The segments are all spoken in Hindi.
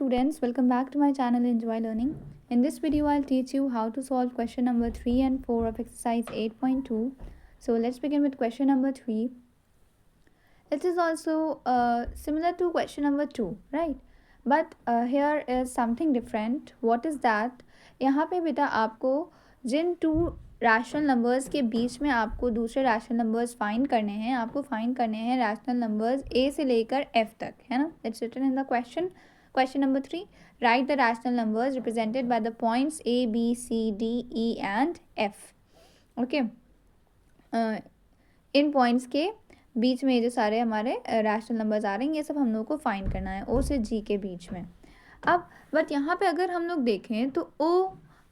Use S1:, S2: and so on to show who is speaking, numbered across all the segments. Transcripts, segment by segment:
S1: students, welcome back to my channel Enjoy Learning. In this video I'll teach you how to solve question number 3 and 4 of exercise 8.2. So let's begin with question number 3. It is also similar to question number 2, right? But here is something different. What is that? यहाँ पे बेटा आपको जिन टू रैशनल नंबर्स के बीच में आपको दूसरे रैशनल नंबर्स फाइंड करने हैं, आपको फाइंड करने हैं रैशनल नंबर्स ए से लेकर एफ तक, है ना? It's written in the question number 3. Write the rational numbers represented by the points a, b, c, d, e and f. Okay. In points के बीच में ये जो सारे हमारे रैशनल नंबर्स आ रहे हैं, ये सब हम लोग को फाइंड करना है ओ से जी के बीच में. अब बट यहाँ पे अगर हम लोग देखें तो ओ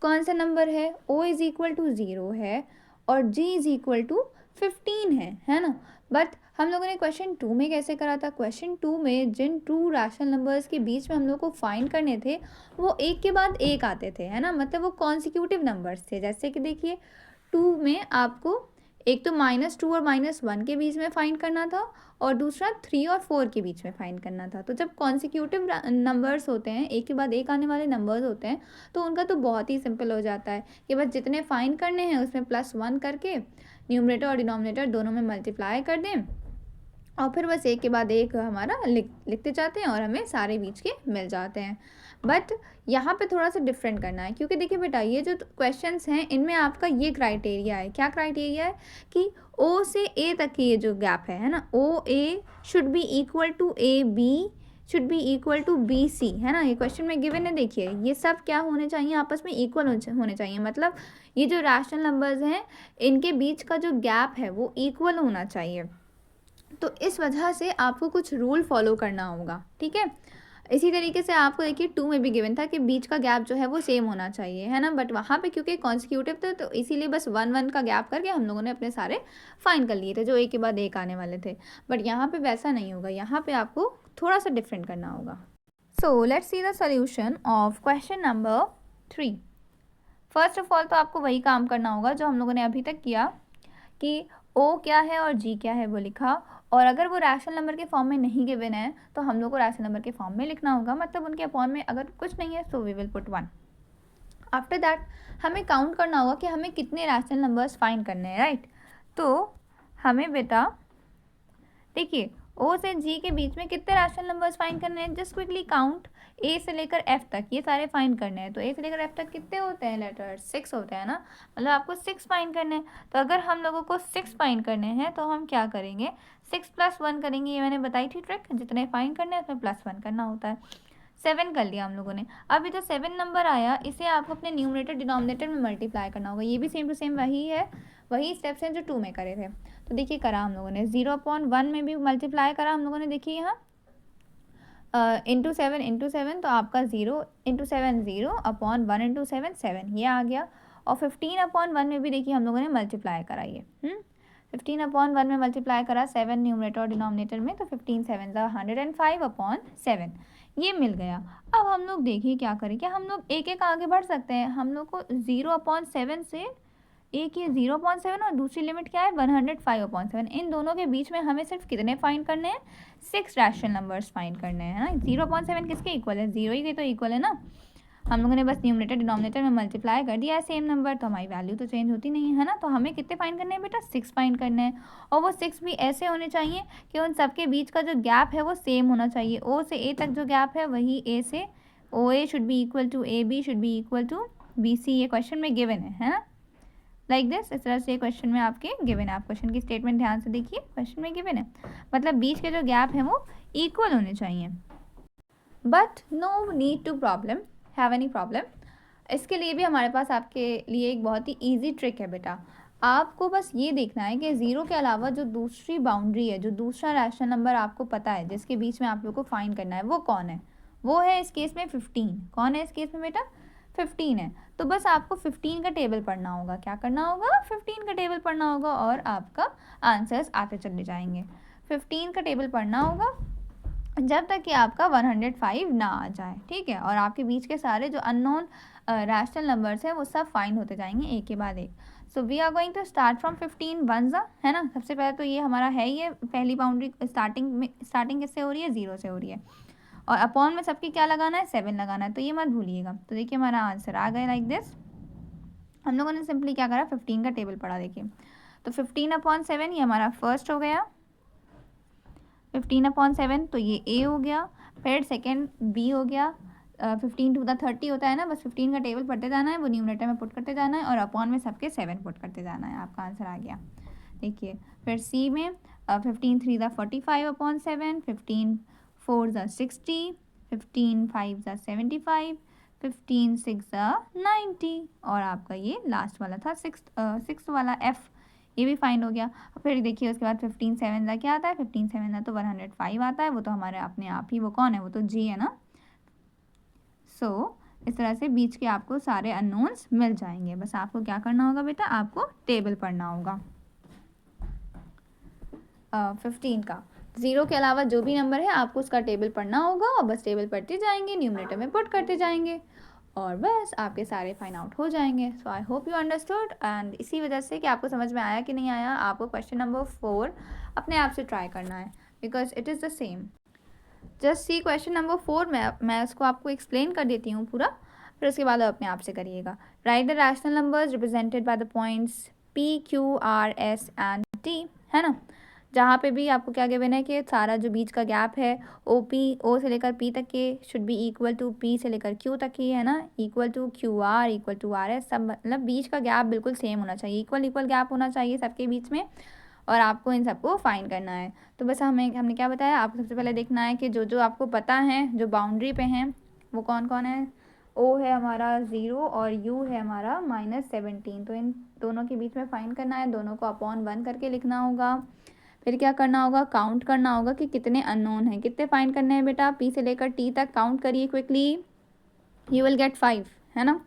S1: कौन सा नंबर है? ओ इज इक्वल टू 0 है और जी इज इक्वल टू 15 है ना? बट हम लोगों ने क्वेश्चन 2 में कैसे करा था? क्वेश्चन 2 में जिन टू रैशनल नंबर्स के बीच में हम लोग को फाइंड करने थे वो एक के बाद एक आते थे, है ना? मतलब वो कॉन्सिक्यूटिव नंबर्स थे. जैसे कि देखिए 2 में आपको एक तो -2 और -1 के बीच में फाइंड करना था और दूसरा 3 और 4 के बीच में फाइंड करना था. तो जब कॉन्सिक्यूटिव नंबर्स होते हैं, एक के बाद एक आने वाले नंबर्स होते हैं, तो उनका तो बहुत ही सिंपल हो जाता है कि बस जितने फाइंड करने हैं उसमें +1 करके न्यूमरेटर और डिनोमिनेटर दोनों में मल्टीप्लाई कर दें और फिर बस एक के बाद एक हमारा लिखते जाते हैं और हमें सारे बीच के मिल जाते हैं. बट यहाँ पे थोड़ा सा डिफरेंट करना है क्योंकि देखिए बेटा ये जो क्वेश्चंस हैं इनमें आपका ये क्राइटेरिया है. क्या क्राइटेरिया है? कि ओ से ए तक की ये जो गैप है ना, O A should be equal to A B should be equal to B C, है ना? ये क्वेश्चन में गिवन है. देखिए ये सब क्या होने चाहिए? आपस में इक्वल होने चाहिए. मतलब ये जो रैशनल नंबर्स हैं इनके बीच का जो गैप है वो इक्वल होना चाहिए. तो इस वजह से आपको कुछ रूल फॉलो करना होगा, ठीक है? इसी तरीके से आपको देखिए 2 में भी गिवन था कि बीच का गैप जो है वो सेम होना चाहिए, है ना? बट वहाँ पे क्योंकि कॉन्सिक्यूटिव थे तो इसीलिए बस 1 का गैप करके हम लोगों ने अपने सारे फाइंड कर लिए थे जो एक के बाद एक आने वाले थे. बट यहाँ पे वैसा नहीं होगा. यहाँ पे आपको थोड़ा सा डिफरेंट करना होगा. So let's see the solution of question number 3. First of all तो आपको वही काम करना होगा जो हम लोगों ने अभी तक किया कि ओ क्या है और जी क्या है वो लिखा. और अगर वो रैशनल नंबर के फॉर्म में नहीं गिवन है तो हम लोग को रैशनल नंबर के फॉर्म में लिखना होगा. मतलब उनके फॉर्म में अगर कुछ नहीं है so we will put 1. After that हमें काउंट करना होगा कि हमें कितने रैशनल नंबर्स फाइंड करने हैं, राइट? तो हमें बेटा देखिए ओ से जी के बीच में कितने रैशनल नंबर्स फाइंड करने हैं? जस्ट क्विकली काउंट ए से लेकर एफ तक ये सारे फाइंड करने हैं. तो ए से लेकर एफ तक कितने होते हैं लेटर? 6 होते हैं ना? मतलब आपको 6 फाइंड करने हैं. तो अगर हम लोगों को 6 फाइंड करने हैं तो हम क्या करेंगे? 6 + 1 करेंगे. ये मैंने बताई थी ट्रिक. जितने फाइंड करने हैं उसमें +1 करना होता है. 7 कर लिया हम लोगों ने. अब ये जो 7 नंबर आया इसे आपको अपने न्यूमरेटर डिनोमिनेटर में मल्टीप्लाई करना होगा. ये भी सेम टू सेम वही है, वही स्टेप्स हैं जो 2 में करे थे. तो देखिए करा हम लोगों ने 0/1 में भी मल्टीप्लाई करा हम लोगों ने. देखिए यहाँ इंटू 7 तो आपका 0 × 7 0/1 × 7 7 ये आ गया. और 15/1 में भी देखिए हम लोगों ने मल्टीप्लाई कराइए. 15/1 में मल्टीप्लाई करा 7 न्यूमरेटर और डिनोमिनेटर में. तो 15 7 105/7 ये मिल गया. अब हम लोग देखिए क्या करें. क्या हम लोग एक एक आगे बढ़ सकते हैं? हम लोग को 0/7 से एक ये 0/7 और दूसरी लिमिट क्या है 105/7. इन दोनों के बीच में हमें सिर्फ कितने फाइंड करने हैं? 6 रैशनल नंबर्स फाइंड करने हैं ना. 0/7 किसके इक्वल है? 0 ही के तो इक्वल है ना. हम लोगों ने बस न्यूमरेटर डिनोमिनेटर में मल्टीप्लाई कर दिया है सेम नंबर, तो हमारी वैल्यू तो चेंज होती नहीं है ना. तो हमें कितने फाइंड करने हैं बेटा? 6 फाइंड करने हैं. और वो 6 भी ऐसे होने चाहिए कि उन सबके बीच का जो गैप है वो सेम होना चाहिए. ओ से ए तक जो गैप है वही ए से O A should be equal to A B should be equal to B C. ये क्वेश्चन में गिवन है ना? Like this. इस तरह से क्वेश्चन में आपके गिवन है. आप क्वेश्चन की स्टेटमेंट ध्यान से देखिए. क्वेश्चन में गिवन है मतलब बीच के जो गैप है वो इक्वल होने चाहिए. But no need to have any problem. इसके लिए भी हमारे पास आपके लिए एक बहुत ही ईजी ट्रिक है बेटा. आपको बस ये देखना है कि 0 के अलावा जो दूसरी बाउंड्री है, जो दूसरा रैशनल नंबर आपको पता है जिसके बीच में आप लोग को फाइंड करना है वो कौन है? वो है इस केस में 15. कौन है इस केस में बेटा? 15 है. तो बस आपको 15 का टेबल पढ़ना होगा. क्या करना होगा? 15 का टेबल पढ़ना होगा और आपका आंसर्स आते चले जाएंगे. 15 का टेबल पढ़ना होगा जब तक कि आपका 105 ना आ जाए, ठीक है? और आपके बीच के सारे जो अननोन रैशनल नंबर्स हैं वो सब फाइंड होते जाएंगे एक के बाद एक. So we are going to start from 15 1 है ना. सबसे पहले तो ये हमारा है, ये पहली बाउंड्री स्टार्टिंग किससे हो रही है? 0 से हो रही है. और अपॉन में सबके क्या लगाना है, 7 लगाना है, तो ये मत भूलिएगा। तो देखिए हमारा आंसर आ गया लाइक दिस। हम लोगों ने सिंपली क्या करा, 15 का टेबल पढ़ा। देखिए तो 15/7 ये हमारा फर्स्ट हो गया, 15/7 तो ये ए हो गया, फिर सेकेंड बी हो गया। 15 टू द 30 होता है ना, बस 15 का टेबल पढ़ते जाना है, वो न्यूमरेटर में पुट करते जाना है और अपॉन में सबके 7 पुट करते जाना है, आपका आंसर आ गया। देखिए फिर सी में 15 3 द 45/7, 15 4 द 60, 15 5 द 75, 15 6 द 90 और आपका ये लास्ट वाला था सिक्स वाला एफ, ये भी फाइंड हो गया। फिर देखिए उसके बाद 15 7 का क्या आता है, 15 7 का तो 105 आता है, वो तो हमारे अपने आप ही, वो कौन है, वो तो जी है ना। सो इस तरह से बीच के आपको सारे अननोन्स मिल जाएंगे। बस आपको क्या करना होगा बेटा, आपको टेबल पढ़ना होगा 15 का। 0 के अलावा जो भी नंबर है आपको उसका टेबल पढ़ना होगा और बस टेबल पढ़ते जाएंगे, न्यूमरेटर में पुट करते जाएंगे और बस आपके सारे फाइंड आउट हो जाएंगे। So I hope you understood. And इसी वजह से कि आपको समझ में आया कि नहीं आया, आपको क्वेश्चन नंबर 4 अपने आप से ट्राई करना है, because it is the same. Just see question number 4 मैं उसको आपको एक्सप्लेन कर देती हूँ पूरा, फिर उसके बाद आप अपने आप से करिएगा। Right the rational numbers represented by the points P Q R S and T, है ना। जहाँ पे भी आपको क्या गिवन है कि सारा जो बीच का गैप है ओ से लेकर पी तक के should be equal to P से लेकर क्यू तक की, है ना, equal to Q R equal to R S, सब मतलब बीच का गैप बिल्कुल सेम होना चाहिए, इक्वल गैप होना चाहिए सबके बीच में और आपको इन सबको फाइंड करना है। तो बस हमने क्या बताया, आपको सबसे पहले देखना है कि जो आपको पता है जो बाउंड्री पे हैं वो कौन कौन है। ओ है हमारा 0 और यू है हमारा -17, तो इन दोनों के बीच में फाइंड करना है, दोनों को अपॉन 1 करके लिखना होगा। फिर क्या करना होगा, काउंट करना होगा कि कितने अननोन हैं, कितने फाइंड करने हैं बेटा, पी से लेकर टी तक काउंट करिए क्विकली, यू विल गेट 5, है ना,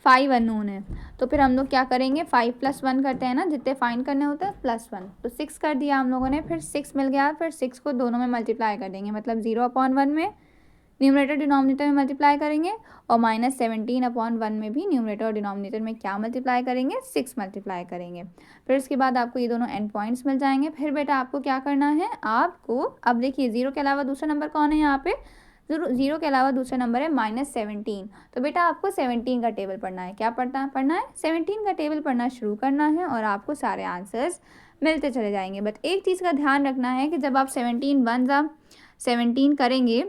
S1: 5 अननोन है। तो फिर हम लोग क्या करेंगे, 5 + 1 करते हैं ना, जितने फाइंड करने होते हैं +1, तो 6 कर दिया हम लोगों ने, फिर 6 मिल गया, फिर 6 को दोनों में मल्टीप्लाई कर देंगे, मतलब 0/1 में न्यूमरेटर डिनोमिनेटर में मल्टीप्लाई करेंगे और -17/1 में भी न्यूमरेटर और डिनोमिनेटर में क्या मल्टीप्लाई करेंगे, 6 मल्टीप्लाई करेंगे। फिर उसके बाद आपको ये दोनों एंड पॉइंट्स मिल जाएंगे। फिर बेटा आपको क्या करना है, आपको अब देखिए 0 के अलावा दूसरा नंबर कौन है यहाँ पे, 0 के अलावा दूसरा नंबर है -17, तो बेटा आपको 17 का टेबल पढ़ना है। क्या पढ़ना है 17 का टेबल पढ़ना शुरू करना है और आपको सारे आंसर्स मिलते चले जाएंगे। बट एक चीज़ का ध्यान रखना है कि जब आप 17 1 17 करेंगे,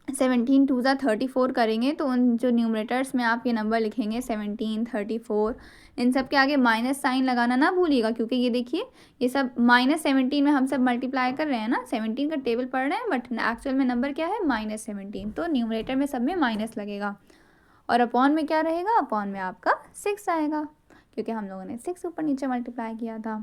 S1: 17 2 34 करेंगे, तो उन जो न्यूमरेटर्स में आप ये नंबर लिखेंगे 17 34, इन सब के आगे माइनस साइन लगाना ना भूलिएगा, क्योंकि ये देखिए ये सब -17 में हम सब मल्टीप्लाई कर रहे हैं ना, 17 का टेबल पढ़ रहे हैं बट एक्चुअल में नंबर क्या है -17, तो न्यूमरेटर में सब में माइनस लगेगा और अपॉन में क्या रहेगा, अपॉन में आपका 6 आएगा, क्योंकि हम लोगों ने 6 ऊपर नीचे मल्टीप्लाई किया था।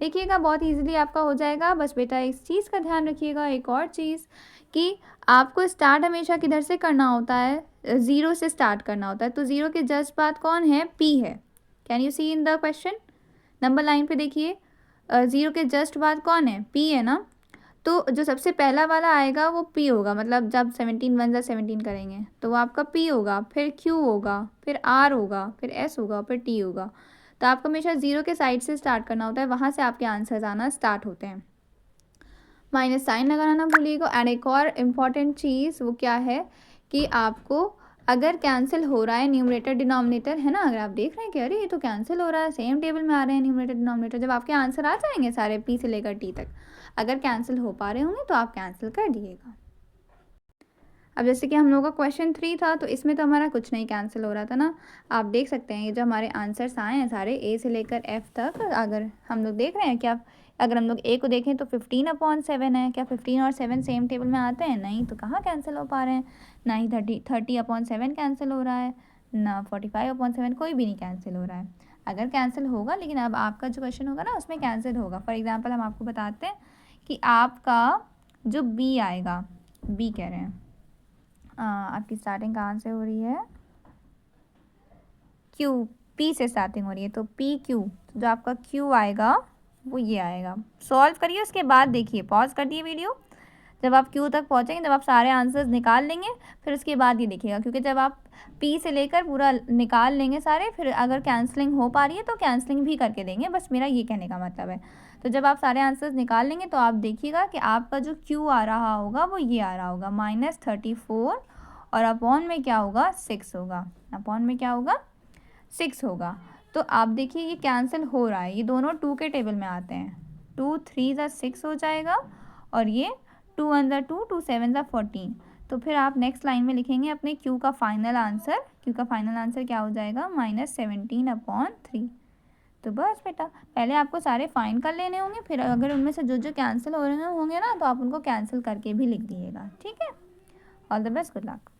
S1: देखिएगा बहुत ईजिली आपका हो जाएगा। बस बेटा इस चीज़ का ध्यान रखिएगा, एक और चीज़ कि आपको स्टार्ट हमेशा किधर से करना होता है, 0 से स्टार्ट करना होता है। तो 0 के जस्ट बाद कौन है, पी है। Can you see in the question, number line पे देखिए 0 के जस्ट बाद कौन है, पी है ना, तो जो सबसे पहला वाला आएगा वो पी होगा, मतलब जब 17 1 17 करेंगे तो वो आपका पी होगा, फिर क्यू होगा, फिर आर होगा, फिर एस होगा, फिर टी होगा। तो आपको हमेशा 0 के साइड से स्टार्ट करना होता है, वहाँ से आपके आंसर्स आना स्टार्ट होते हैं। माइनस साइन लगाना ना भूलिएगा। एंड एक और इम्पॉर्टेंट चीज़ वो क्या है कि आपको अगर कैंसिल हो रहा है न्यूमरेटर डिनोमिनेटर, है ना, अगर आप देख रहे हैं कि अरे ये तो कैंसिल हो रहा है, सेम टेबल में आ रहे हैं न्यूमरेटर डिनोमिनेटर, जब आपके आंसर आ जाएंगे सारे पी से लेकर टी तक, अगर कैंसिल हो पा रहे होंगे तो आप कैंसिल कर दिएगा। अब जैसे कि हम लोगों का क्वेश्चन 3 था, तो इसमें तो हमारा कुछ नहीं कैंसिल हो रहा था ना। आप देख सकते हैं ये जो हमारे आंसर्स आए हैं सारे ए से लेकर एफ तक, अगर हम लोग देख रहे हैं क्या, अगर हम लोग ए को देखें तो 15/7 है, क्या 15 और 7 सेम टेबल में आते हैं, नहीं, तो कहाँ कैंसिल हो पा रहे हैं, ना ही 30/7 कैंसिल हो रहा है, ना 45/7, कोई भी नहीं कैंसिल हो रहा है। अगर कैंसिल होगा, लेकिन अब आपका जो क्वेश्चन होगा ना उसमें कैंसिल होगा। फॉर एग्जाम्पल हम आपको बताते हैं कि आपका जो बी आएगा, बी कह रहे हैं, आपकी स्टार्टिंग कहाँ से हो रही है, क्यू, पी से स्टार्टिंग हो रही है, तो पी क्यू, तो जो आपका क्यू आएगा वो ये आएगा। सॉल्व करिए, उसके बाद देखिए, पॉज कर दिए वीडियो, जब आप क्यू तक पहुँचेंगे, जब आप सारे आंसर्स निकाल लेंगे, फिर उसके बाद ये देखिएगा, क्योंकि जब आप पी से लेकर पूरा निकाल लेंगे सारे, फिर अगर कैंसलिंग हो पा रही है तो कैंसलिंग भी करके देंगे, बस मेरा ये कहने का मतलब है। तो जब आप सारे आंसर्स निकाल लेंगे तो आप देखिएगा कि आपका जो क्यू आ रहा होगा वो ये आ रहा होगा -34, और अपॉन में क्या होगा 6 होगा, अपॉन में क्या होगा 6 होगा। तो आप देखिए ये कैंसिल हो रहा है, ये दोनों 2 के टेबल में आते हैं, 2 3 ज़ा 6 हो जाएगा, और ये 2 1 ज़ा 2, 2 7 ज़ा 14। तो फिर आप नेक्स्ट लाइन में लिखेंगे अपने क्यू का फाइनल आंसर। क्यू का फाइनल आंसर क्या हो जाएगा -17/3। तो बस बेटा, पहले आपको सारे फाइन कर लेने होंगे, फिर अगर उनमें से जो जो कैंसिल हो रहे होंगे ना, तो आप उनको कैंसिल करके भी लिख दिएगा। ठीक है, all the best, good luck.